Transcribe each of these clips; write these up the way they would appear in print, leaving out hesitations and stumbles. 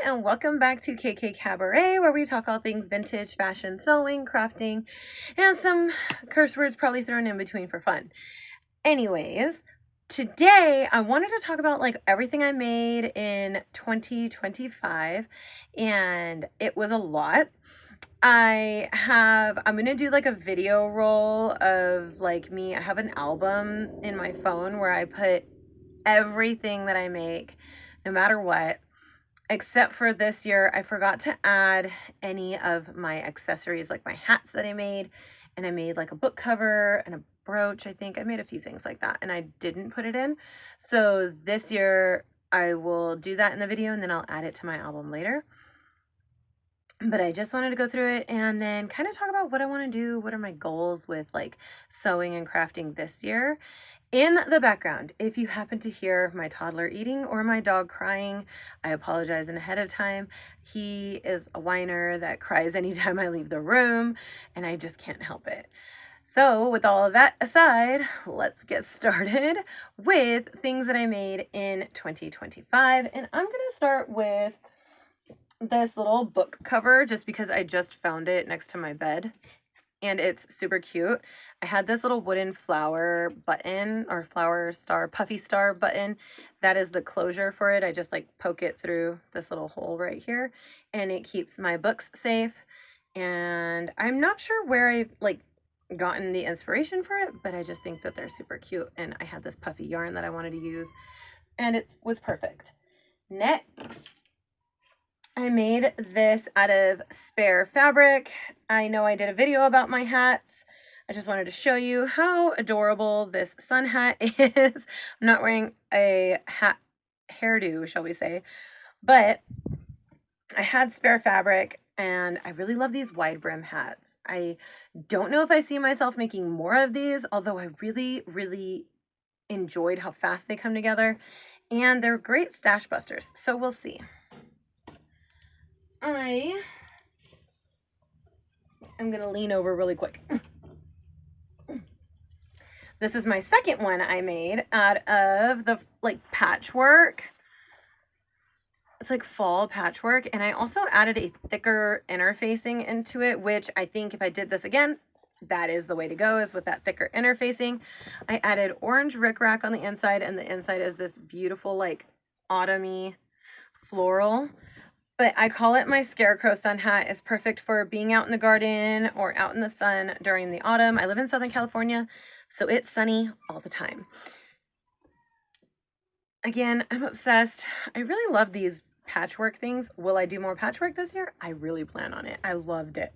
and welcome back to KK Cabaret, where we talk all things vintage, fashion, sewing, crafting, and some curse words probably thrown in between for fun. Anyways, today I wanted to talk about like everything I made in 2025, and it was a lot. I'm gonna do like a video roll of like me. I have an album in my phone where I put everything that I make, no matter what. Except for this year, I forgot to add any of my accessories, like my hats that I made. And I made like a book cover and a brooch. I think I made a few things like that, and I didn't put it in. So this year I will do that in the video, and then I'll add it to my album later. But I just wanted to go through it and then kind of talk about what I want to do. What are my goals with like sewing and crafting this year? In the background, if you happen to hear my toddler eating or my dog crying, I apologize in ahead of time. He is a whiner that cries anytime I leave the room, and I just can't help it. So with all of that aside, let's get started with things that I made in 2025. And I'm going to start with this little book cover just because I just found it next to my bed and it's super cute. I had this little wooden flower button or flower star, puffy star button. That is the closure for it. I just like poke it through this little hole right here and it keeps my books safe. And I'm not sure where I've like gotten the inspiration for it, but I just think that they're super cute. And I had this puffy yarn that I wanted to use and it was perfect. Next, I made this out of spare fabric. I know I did a video about my hats. I just wanted to show you how adorable this sun hat is. I'm not wearing a hat hairdo, shall we say, but I had spare fabric and I really love these wide brim hats. I don't know if I see myself making more of these, although I really enjoyed how fast they come together, and they're great stash busters, so we'll see. I'm gonna lean over really quick. This is my second one I made out of the like patchwork. It's like fall patchwork, and I also added a thicker interfacing into it, which I think if I did this again, that is the way to go, is with that thicker interfacing. I added orange rickrack on the inside, and the inside is this beautiful like autumny floral. But I call it my scarecrow sun hat. It's perfect for being out in the garden or out in the sun during the autumn. I live in Southern California, so it's sunny all the time. Again, I'm obsessed. I really love these patchwork things. Will I do more patchwork this year? I really plan on it. I loved it.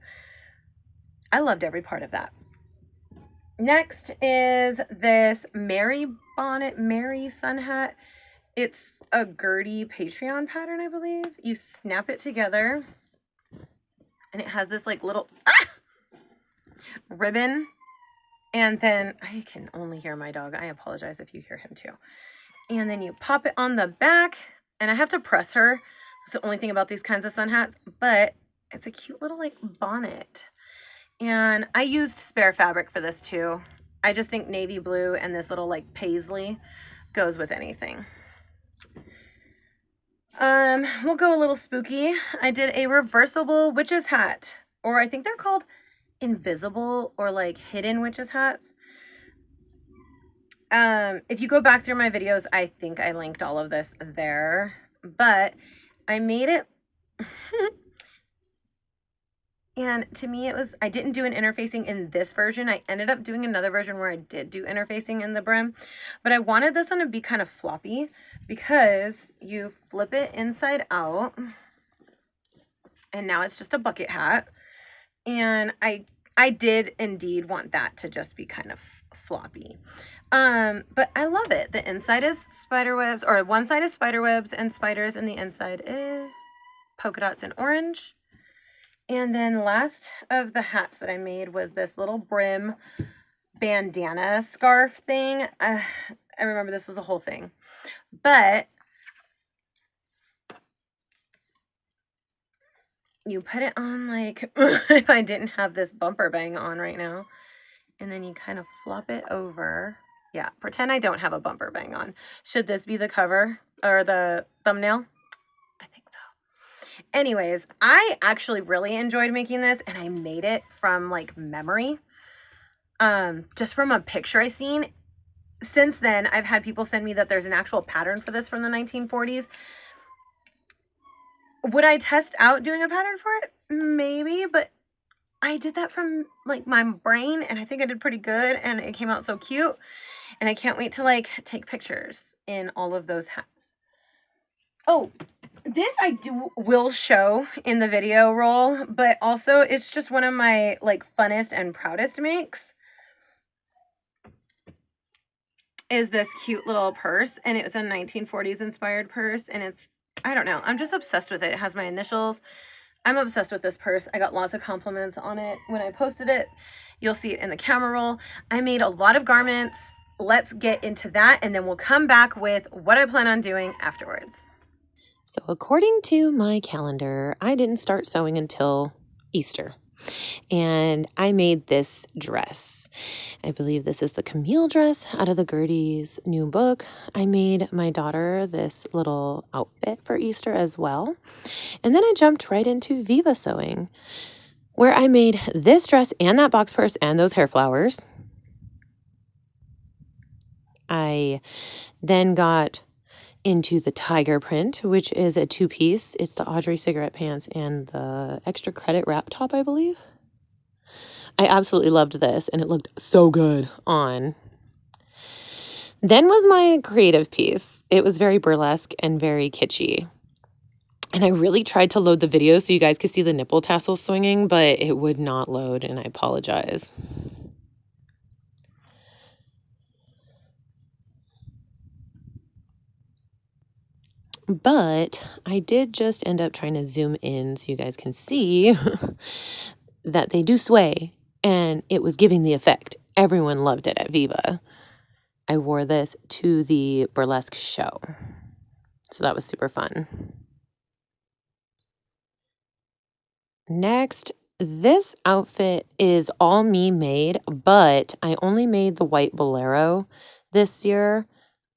I loved every part of that. Next is this Mary bonnet, Mary sun hat. It's a Gertie Patreon pattern, I believe. You snap it together and it has this like little ribbon. And then I can only hear my dog. I apologize if you hear him too. And then you pop it on the back, and I have to press her. That's the only thing about these kinds of sun hats, but it's a cute little like bonnet. And I used spare fabric for this too. I just think navy blue and this little like paisley goes with anything. We'll go a little spooky. I did a reversible witch's hat, or I think they're called invisible or like hidden witch's hats. If you go back through my videos, I think I linked all of this there, but I made it and to me it was, I didn't do an interfacing in this version. I ended up doing another version where I did do interfacing in the brim, but I wanted this one to be kind of floppy because you flip it inside out and now it's just a bucket hat. And I did indeed want that to just be kind of floppy. But I love it. The inside is spider webs, or one side is spider webs and spiders, and the inside is polka dots and orange. And then last of the hats that I made was this little brim bandana scarf thing. I remember this was a whole thing, but you put it on like, if I didn't have this bumper bang on right now, and then you kind of flop it over. Yeah, pretend I don't have a bumper bang on. Should this be the cover or the thumbnail? I think so. Anyways, I actually really enjoyed making this, and I made it from like memory. Just from a picture I seen. Since then, I've had people send me that there's an actual pattern for this from the 1940s. Would I test out doing a pattern for it? Maybe, but I did that from like my brain, and I think I did pretty good, and it came out so cute. And I can't wait to like take pictures in all of those hats. Oh, this will show in the video roll, but also it's just one of my like funnest and proudest makes. Is this cute little purse, and it was a 1940s inspired purse, and it's, I don't know, I'm just obsessed with it. It has my initials. I'm obsessed with this purse. I got lots of compliments on it when I posted it. You'll see it in the camera roll. I made a lot of garments. Let's get into that, and then we'll come back with what I plan on doing afterwards. So according to my calendar, I didn't start sewing until Easter. And I made this dress. I believe this is the Camille dress out of the Gertie's new book. I made my daughter this little outfit for Easter as well. And then I jumped right into Viva Sewing, where I made this dress and that box purse and those hair flowers. I then got into the tiger print, which is a two-piece. It's the Audrey cigarette pants and the extra credit wrap top, I believe. I absolutely loved this, and it looked so good on. Then was my creative piece. It was very burlesque and very kitschy. And I really tried to load the video so you guys could see the nipple tassels swinging, but it would not load, and I apologize. But I did just end up trying to zoom in so you guys can see that they do sway, and it was giving the effect. Everyone loved it at Viva. I wore this to the burlesque show, so that was super fun. Next, this outfit is all me made, but I only made the white bolero this year,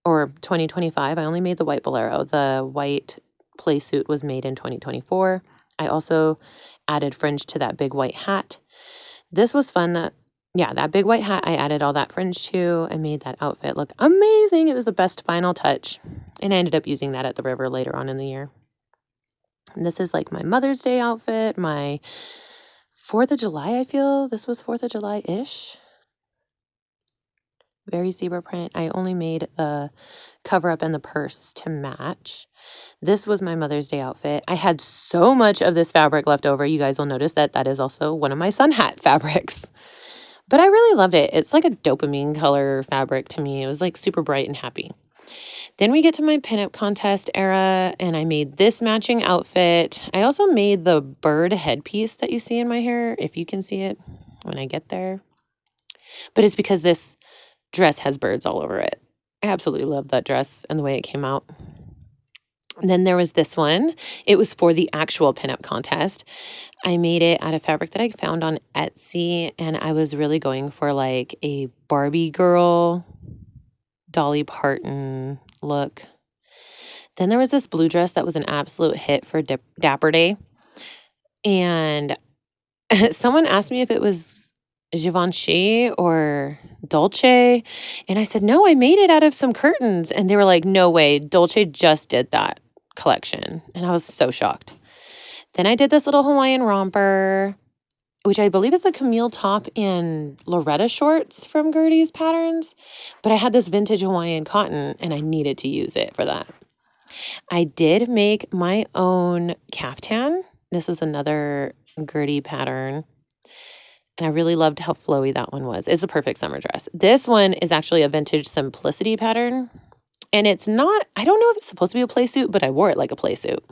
or 2025. I only made the white bolero. The white play suit was made in 2024. I also added fringe to that big white hat. This was fun. That big white hat, I added all that fringe to. I made that outfit look amazing. It was the best final touch. And I ended up using that at the river later on in the year. And this is like my Mother's Day outfit, my 4th of July, I feel. This was 4th of July-ish. Very zebra print. I only made the cover up and the purse to match. This was my Mother's Day outfit. I had so much of this fabric left over. You guys will notice that that is also one of my sun hat fabrics. But I really loved it. It's like a dopamine color fabric to me. It was like super bright and happy. Then we get to my pinup contest era, and I made this matching outfit. I also made the bird headpiece that you see in my hair, if you can see it when I get there. But it's because this dress has birds all over it. I absolutely love that dress and the way it came out. And then there was this one. It was for the actual pinup contest. I made it out of fabric that I found on Etsy, and I was really going for like a Barbie girl, Dolly Parton look. Then there was this blue dress that was an absolute hit for Dapper Day. And someone asked me if it was Givenchy or Dolce. And I said, no, I made it out of some curtains. And they were like, no way, Dolce just did that collection. And I was so shocked. Then I did this little Hawaiian romper, which I believe is the Camille top and Loretta shorts from Gertie's Patterns. But I had this vintage Hawaiian cotton, and I needed to use it for that. I did make my own caftan. This is another Gertie pattern. And I really loved how flowy that one was. It's a perfect summer dress. This one is actually a vintage simplicity pattern. And it's not, I don't know if it's supposed to be a play suit, but I wore it like a play suit.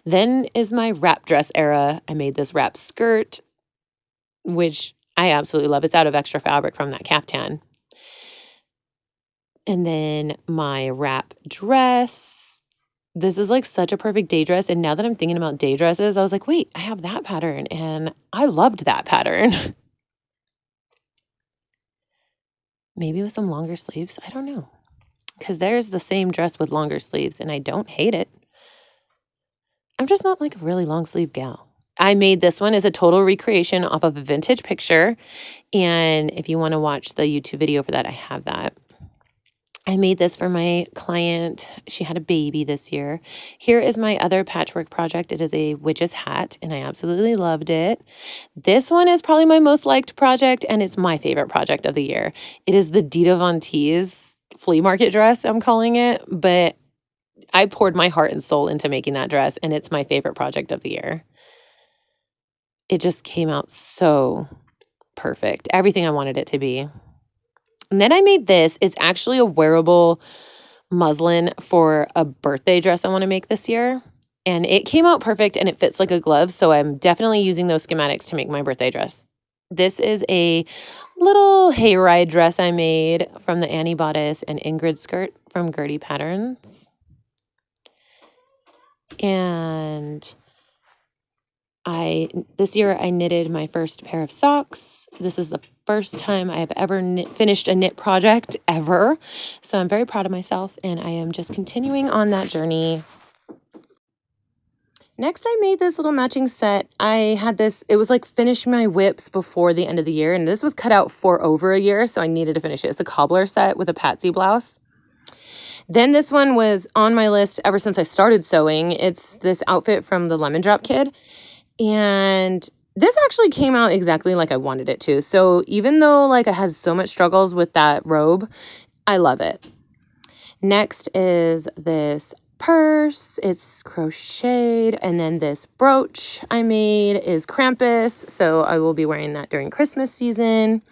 Then is my wrap dress era. I made this wrap skirt, which I absolutely love. It's out of extra fabric from that caftan. And then my wrap dress. This is like such a perfect day dress. And now that I'm thinking about day dresses, I was like, wait, I have that pattern. And I loved that pattern. Maybe with some longer sleeves. I don't know. Because there's the same dress with longer sleeves, and I don't hate it. I'm just not like a really long sleeve gal. I made this one as a total recreation off of a vintage picture. And if you want to watch the YouTube video for that, I have that. I made this for my client. She had a baby this year. Here is my other patchwork project. It is a witch's hat, and I absolutely loved it. This one is probably my most liked project, and it's my favorite project of the year. It is the Dita Von Teese flea market dress, I'm calling it, but I poured my heart and soul into making that dress, and it's my favorite project of the year. It just came out so perfect. Everything I wanted it to be. And then I made this. It's actually a wearable muslin for a birthday dress I want to make this year. And it came out perfect and it fits like a glove. So I'm definitely using those schematics to make my birthday dress. This is a little hayride dress I made from the Annie Bodice and Ingrid skirt from Gertie Patterns. And this year I knitted my first pair of socks. This is the first time I have ever finished a knit project ever. So I'm very proud of myself and I am just continuing on that journey. Next, I made this little matching set. I had this, it was like finish my whips before the end of the year. And this was cut out for over a year. So I needed to finish it. It's a cobbler set with a Patsy blouse. Then this one was on my list ever since I started sewing. It's this outfit from the Lemon Drop Kid. And this actually came out exactly like I wanted it to. So even though like I had so much struggles with that robe, I love it. Next is this purse. It's crocheted. And then this brooch I made is Krampus. So I will be wearing that during Christmas season.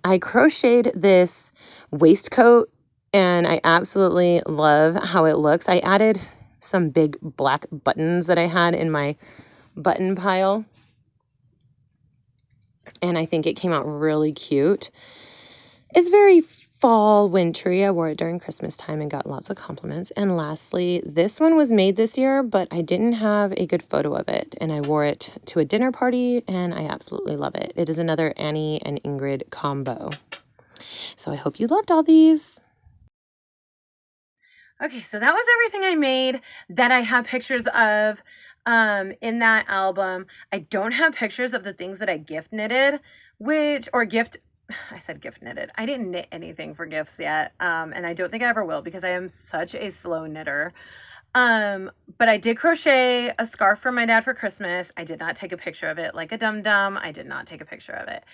I crocheted this waistcoat and I absolutely love how it looks. I added some big black buttons that I had in my button pile. And I think it came out really cute. It's very fall wintry. I wore it during Christmas time and got lots of compliments. And lastly, this one was made this year, but I didn't have a good photo of it. And I wore it to a dinner party and I absolutely love it. It is another Annie and Ingrid combo. So I hope you loved all these. Okay, so that was everything I made that I have pictures of in that album. I don't have pictures of the things that I gift knitted, I said gift knitted. I didn't knit anything for gifts yet. And I don't think I ever will because I am such a slow knitter. But I did crochet a scarf for my dad for Christmas. I did not take a picture of it like a dum-dum. I did not take a picture of it.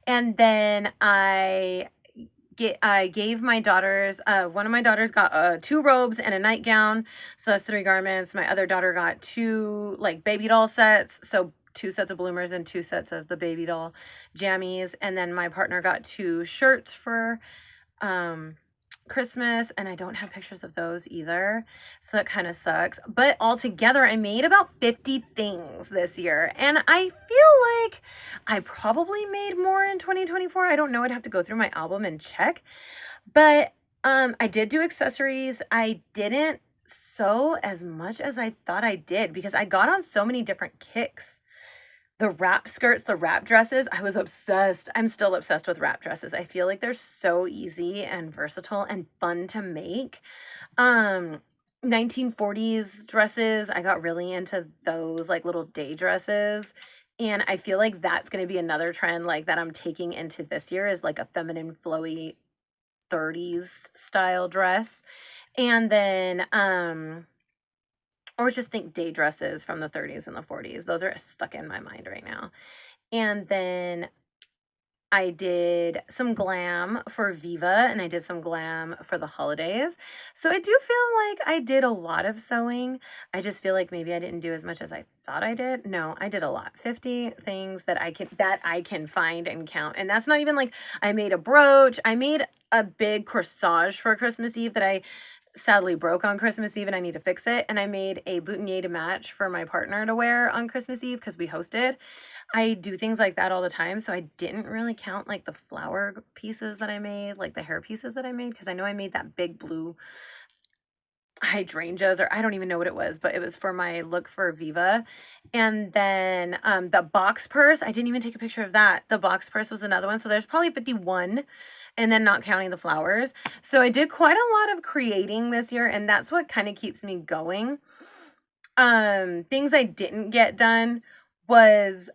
And then I gave my daughters, one of my daughters got 2 robes and a nightgown. So that's 3 garments. My other daughter got 2 like baby doll sets. So 2 sets of bloomers and 2 sets of the baby doll jammies. And then my partner got 2 shirts for Christmas, and I don't have pictures of those either, so that kind of sucks. But altogether, I made about 50 things this year, and I feel like I probably made more in 2024. I don't know. I'd have to go through my album and check. But I did do accessories. I didn't sew as much as I thought I did because I got on so many different kicks. The wrap skirts, the wrap dresses, I was obsessed. I'm still obsessed with wrap dresses. I feel like they're so easy and versatile and fun to make. 1940s dresses, I got really into those like little day dresses. And I feel like that's going to be another trend like that I'm taking into this year is like a feminine flowy 30s style dress. And then or just think day dresses from the 30s and the 40s. Those are stuck in my mind right now. And then I did some glam for Viva and I did some glam for the holidays. So I do feel like I did a lot of sewing. I just feel like maybe I didn't do as much as I thought I did. No, I did a lot. 50 things that I can find and count. And that's not even like I made a brooch. I made a big corsage for Christmas Eve that I sadly broke on Christmas Eve and I need to fix it. And I made a boutonniere to match for my partner to wear on Christmas Eve because we hosted. I do things like that all the time. So I didn't really count like the flower pieces that I made, like the hair pieces that I made, because I know I made that big blue hydrangeas, or I don't even know what it was, but it was for my look for Viva. And then the box purse, I didn't even take a picture of that. The box purse was another one. So there's probably 51, and then not counting the flowers. So I did quite a lot of creating this year, and that's what kind of keeps me going. Things I didn't get done was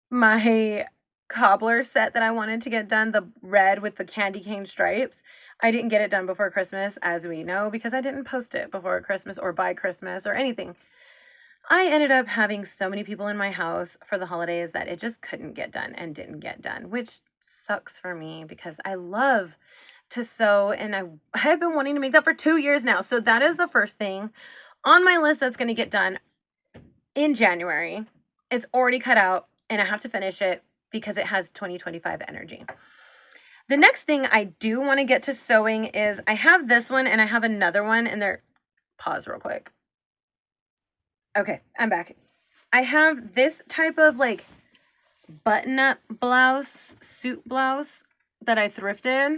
my cobbler set that I wanted to get done, the red with the candy cane stripes. I didn't get it done before Christmas, as we know, because I didn't post it before Christmas or by Christmas or anything. I ended up having so many people in my house for the holidays that it just couldn't get done and didn't get done, which sucks for me because I love to sew and I have been wanting to make that for 2 years now. So that is the first thing on my list that's going to get done in January. It's already cut out and I have to finish it because it has 2025 energy. The next thing I do want to get to sewing is I have this one and I have another one and they're, pause real quick. Okay, I'm back. I have this type of like button-up blouse, suit blouse that I thrifted,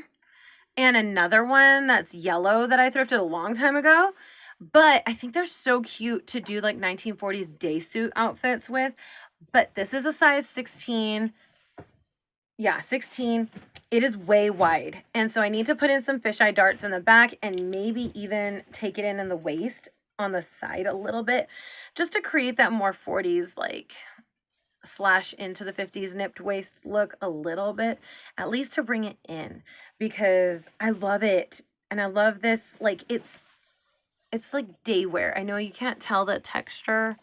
and another one that's yellow that I thrifted a long time ago. But I think they're so cute to do like 1940s day suit outfits with. But this is a size 16. Yeah, 16. It is way wide. And so I need to put in some fisheye darts in the back and maybe even take it in the waist on the side a little bit just to create that more 40s like slash into the 50s nipped waist look a little bit, at least to bring it in, because I love it. And I love this, like it's like day wear. I know you can't tell the texture,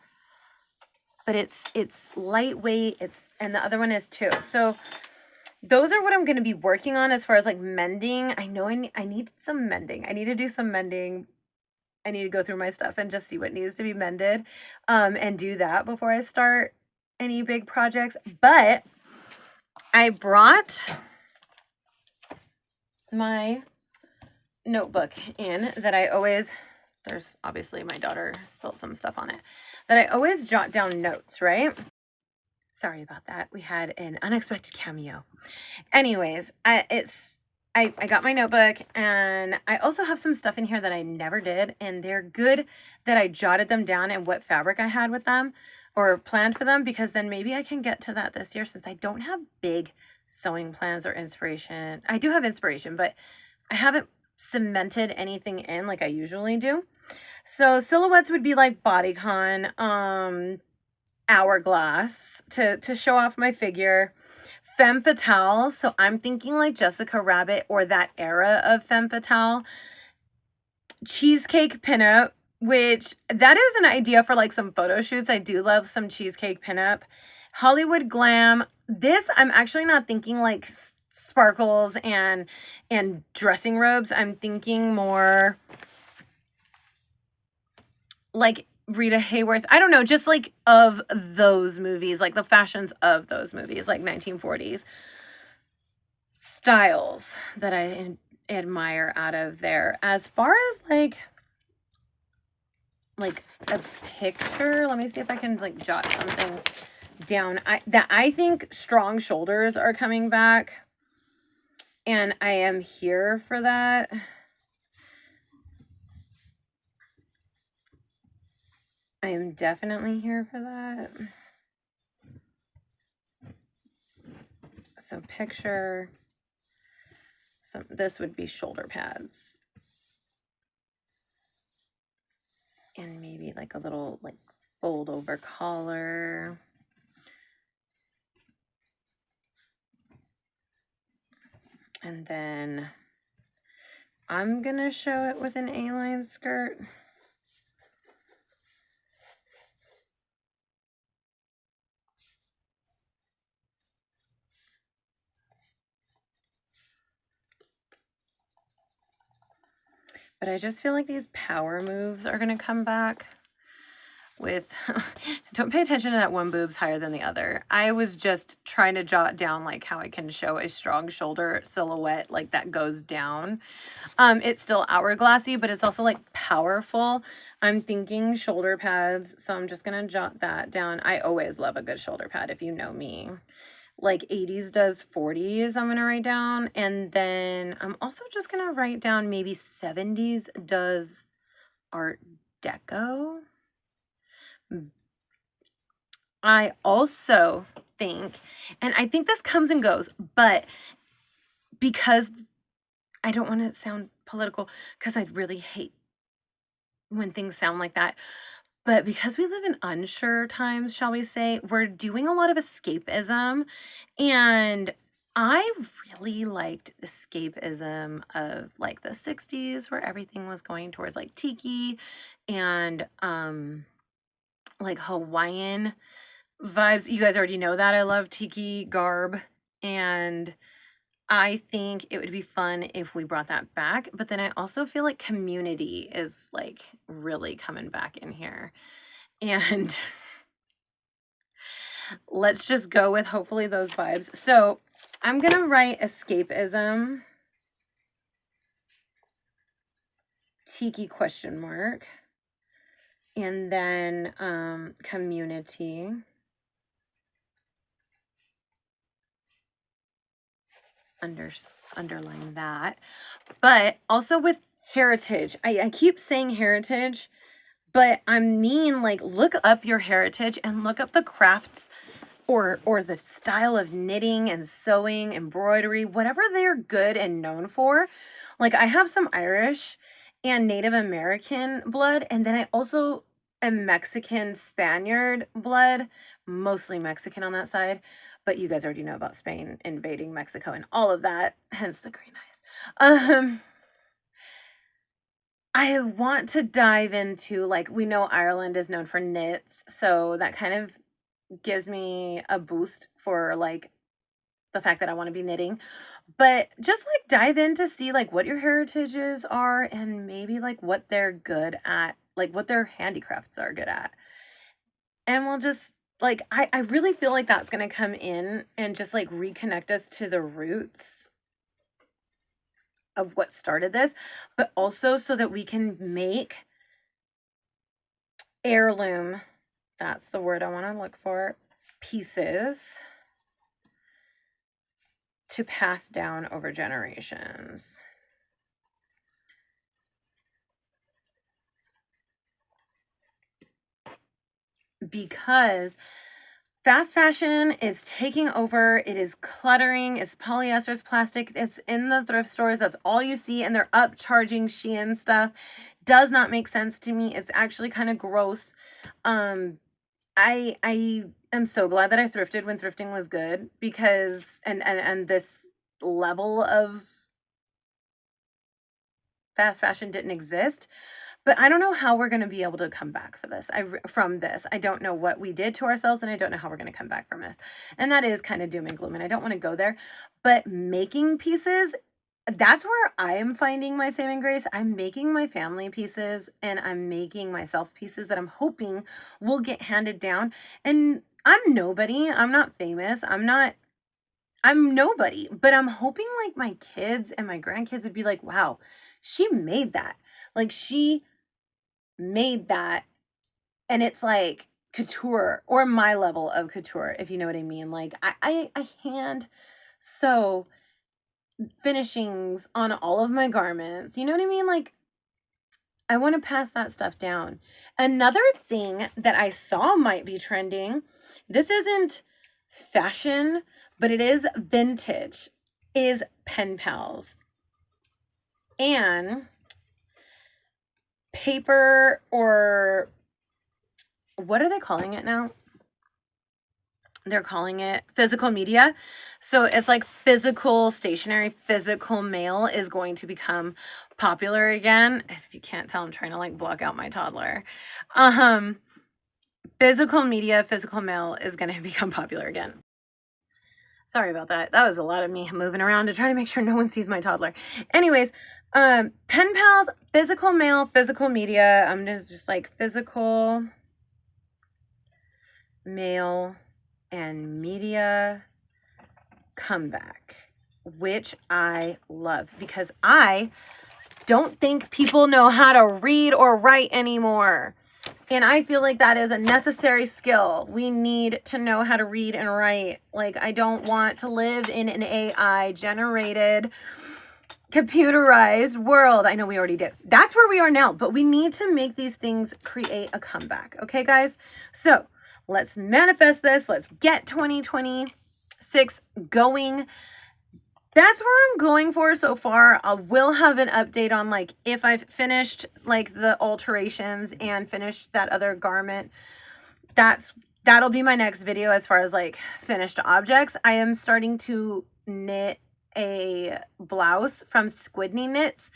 but it's lightweight. And the other one is too. So those are what I'm going to be working on as far as like mending. I know I need some mending. I need to do some mending. I need to go through my stuff and just see what needs to be mended, and do that before I start any big projects. But I brought my notebook in that I always, there's obviously my daughter spilled some stuff on it, that I always jot down notes, right? Sorry about that. We had an unexpected cameo. Anyways, I got my notebook and I also have some stuff in here that I never did, and they're good that I jotted them down and what fabric I had with them or planned for them, because then maybe I can get to that this year since I don't have big sewing plans or inspiration. I do have inspiration, but I haven't cemented anything in like I usually do. So silhouettes would be like bodycon, hourglass to show off my figure. Femme fatale, so I'm thinking like Jessica Rabbit or that era of femme fatale. Cheesecake pinup, which that is an idea for like some photo shoots. I do love some cheesecake pinup. Hollywood glam. This I'm actually not thinking like sparkles and dressing robes. I'm thinking more like Rita Hayworth. I don't know, just like of those movies, like the fashions of those movies, like 1940s styles that I admire out of there. As far as like a picture, let me see if I can like jot something down. I think strong shoulders are coming back, and I am here for that. I am definitely here for that. So picture some, this would be shoulder pads. And maybe like a little like fold over collar. And then I'm gonna show it with an A-line skirt. But I just feel like these power moves are gonna come back with, don't pay attention to that one boob's higher than the other. I was just trying to jot down like how I can show a strong shoulder silhouette like that goes down. It's still hourglassy, but it's also like powerful. I'm thinking shoulder pads, so I'm just gonna jot that down. I always love a good shoulder pad if you know me. Like 80s does 40s, I'm gonna write down. And then I'm also just gonna write down maybe 70s does Art Deco. I also think, and I think this comes and goes, but because I don't want to sound political, because I really hate when things sound like that, But because we live in unsure times, shall we say, we're doing a lot of escapism. And I really liked escapism of like the 60s where everything was going towards like tiki and like Hawaiian vibes. You guys already know that I love tiki garb, and I think it would be fun if we brought that back. But then I also feel like community is like really coming back in here. And let's just go with hopefully those vibes. So I'm going to write escapism, tiki question mark, and then community. Underline that. But also with heritage. I keep saying heritage, but I mean like look up your heritage and look up the crafts or the style of knitting and sewing, embroidery, whatever they're good and known for. Like I have some Irish and Native American blood, and then I also am Mexican Spaniard blood, mostly Mexican on that side. But you guys already know about Spain invading Mexico and all of that, hence the green eyes. I want to dive into, like, we know Ireland is known for knits, so that kind of gives me a boost for like the fact that I want to be knitting. But just like dive in to see like what your heritages are and maybe like what they're good at, like what their handicrafts are good at. And we'll just like I really feel like that's gonna come in and just like reconnect us to the roots of what started this, but also so that we can make heirloom, that's the word I want to look for, pieces to pass down over generations. Because fast fashion is taking over. It is cluttering. It's polyester, it's plastic. It's in the thrift stores. That's all you see. And they're upcharging Shein stuff. Does not make sense to me. It's actually kind of gross. I am so glad that I thrifted when thrifting was good, because and this level of fast fashion didn't exist. But I don't know how we're going to be able to come back from this. I don't know what we did to ourselves, and I don't know how we're going to come back from this. And that is kind of doom and gloom, and I don't want to go there. But making pieces, that's where I am finding my saving grace. I'm making my family pieces, and I'm making myself pieces that I'm hoping will get handed down. And I'm nobody. I'm not famous. I'm nobody. But I'm hoping like my kids and my grandkids would be like, wow, she made that. Like she made that, and it's like couture, or my level of couture, if you know what I mean. Like I hand sew finishings on all of my garments, you know what I mean? Like I want to pass that stuff down. Another thing that I saw might be trending, this isn't fashion, but it is vintage, is pen pals and paper, or what are they calling it now? They're calling it physical media. So it's like physical stationery, physical mail is going to become popular again. If you can't tell, I'm trying to like block out my toddler. Physical media, physical mail is going to become popular again. Sorry about that. That was a lot of me moving around to try to make sure no one sees my toddler. Anyways, pen pals, physical mail, physical media. I'm just like physical mail and media comeback, which I love, because I don't think people know how to read or write anymore. And I feel like that is a necessary skill. We need to know how to read and write. Like, I don't want to live in an AI generated, computerized world. I know we already did. That's where we are now, but we need to make these things create a comeback. Okay, guys? So let's manifest this. Let's get 2026 going. that's where I'm going for so far. I will have an update on like if I've finished like the alterations and finished that other garment. That'll be my next video as far as like finished objects. I am starting to knit a blouse from Squidney Knits.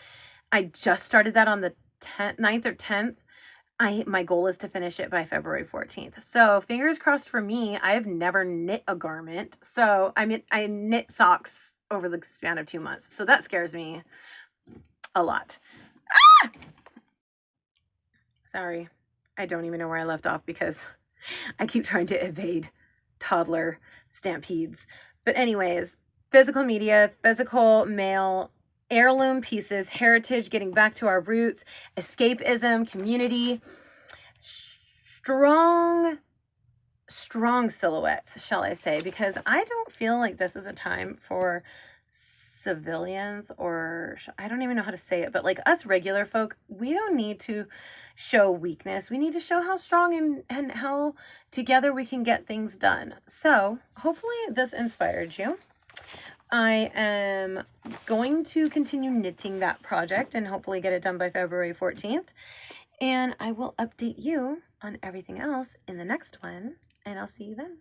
I just started that on the 9th or 10th. My goal is to finish it by February 14th. So fingers crossed for me. I have never knit a garment. So I knit socks over the span of 2 months. So that scares me a lot. Ah! Sorry. I don't even know where I left off because I keep trying to evade toddler stampedes. But anyways, physical media, physical mail, heirloom pieces, heritage, getting back to our roots, escapism, community, strong silhouettes, shall I say, because I don't feel like this is a time for civilians, or I don't even know how to say it, but like us regular folk, we don't need to show weakness. We need to show how strong and how together we can get things done. So hopefully this inspired you. I am going to continue knitting that project and hopefully get it done by February 14th. And I will update you on everything else in the next one, and I'll see you then.